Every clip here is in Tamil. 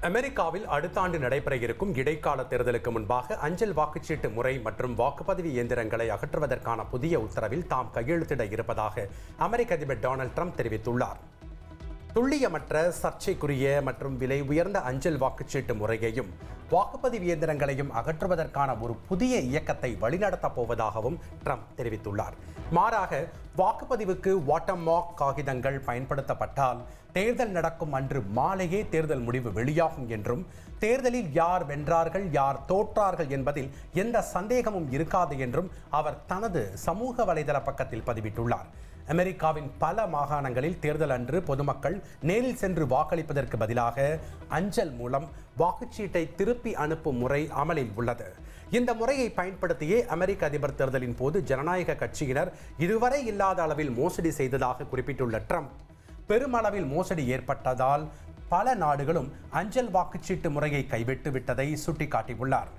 அமெரிக்காவில் அடுத்த ஆண்டு நடைபெற இருக்கும் இடைக்கால தேர்தலுக்கு முன்பாக அஞ்சல் வாக்குச்சீட்டு முறை மற்றும் வாக்குப்பதிவு இயந்திரங்களை அகற்றுவதற்கான புதிய உத்தரவில் தாம் கையெழுத்திட இருப்பதாக அமெரிக்க அதிபர் டொனால்ட் ட்ரம்ப் தெரிவித்துள்ளார். துல்லியமற்ற, சர்ச்சைக்குரிய மற்றும் விலை உயர்ந்த அஞ்சல் வாக்குச்சீட்டு முறையையும் வாக்குப்பதிவு இயந்திரங்களையும் அகற்றுவதற்கான ஒரு புதிய இயக்கத்தை வழிநடத்தப் போவதாகவும் ட்ரம்ப் தெரிவித்துள்ளார். மாறாக, வாக்குப்பதிவுக்கு வாட்டர்மார்க் காகிதங்கள் பயன்படுத்தப்பட்டால் தேர்தல் நடக்கும் அன்று மாலையே தேர்தல் முடிவு வெளியாகும் என்றும், தேர்தலில் யார் வென்றார்கள், யார் தோற்றார்கள் என்பதில் எந்த சந்தேகமும் இருக்காது என்றும் அவர் தனது சமூக வலைதள பக்கத்தில் பதிவிட்டுள்ளார். அமெரிக்காவின் பல மாகாணங்களில் தேர்தல் அன்று பொதுமக்கள் நேரில் சென்று வாக்களிப்பதற்கு பதிலாக அஞ்சல் மூலம் வாக்குச்சீட்டை திருப்பி அனுப்பும் முறை அமலில் உள்ளது. இந்த முறையை பயன்படுத்தியே அமெரிக்க அதிபர் தேர்தலின் போது ஜனநாயக கட்சியினர் இதுவரை இல்லாத அளவில் மோசடி செய்ததாக குறிப்பிட்டுள்ள ட்ரம்ப், பெருமளவில் மோசடி ஏற்பட்டதால் பல நாடுகளும் அஞ்சல் வாக்குச்சீட்டு முறையை கைவிட்டு விட்டதை சுட்டிக்காட்டியுள்ளார்.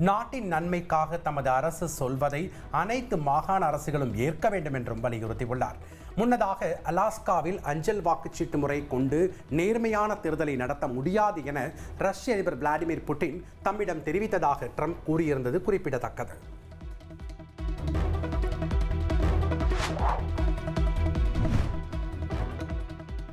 நாட்டின் நன்மைக்காக தமது அரசு சொல்வதை அனைத்து மாகாண அரசுகளும் ஏற்க வேண்டும் என்றும் வலியுறுத்தியுள்ளார். முன்னதாக அலாஸ்காவில் அஞ்சல் வாக்குச்சீட்டு முறை கொண்டு நேர்மையான தேர்தலை நடத்த முடியாது என ரஷ்ய அதிபர் விளாடிமிர் புட்டின் தம்மிடம் தெரிவித்ததாக ட்ரம்ப் கூறியிருந்தது குறிப்பிடத்தக்கது.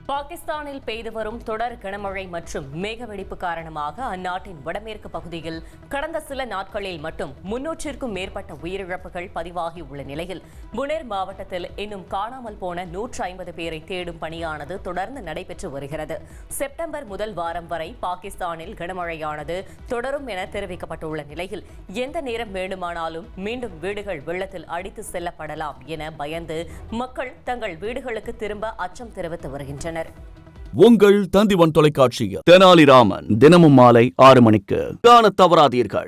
பாகிஸ்தானில் பெய்து வரும் தொடர் கனமழை மற்றும் மேகவெடிப்பு காரணமாக அந்நாட்டின் வடமேற்கு பகுதியில் கடந்த சில நாட்களில் மட்டும் 300க்கும் மேற்பட்ட உயிரிழப்புகள் பதிவாகியுள்ள நிலையில் புனேர் மாவட்டத்தில் இன்னும் காணாமல் போன 150 பேரை தேடும் பணியானது தொடர்ந்து நடைபெற்று வருகிறது. செப்டம்பர் முதல் வாரம் வரை பாகிஸ்தானில் கனமழையானது தொடரும் என தெரிவிக்கப்பட்டுள்ள நிலையில் எந்த நேரம் வேண்டுமானாலும் மீண்டும் வீடுகள் வெள்ளத்தில் அடித்து செல்லப்படலாம் என பயந்து மக்கள் தங்கள் வீடுகளுக்கு திரும்ப அச்சம் தெரிவித்து வருகின்றனர். உங்கள் தந்திவன் தொலைக்காட்சியில் தெனாலிராமன் தினமும் மாலை 6 மணிக்கு காணத் தவறாதீர்கள்.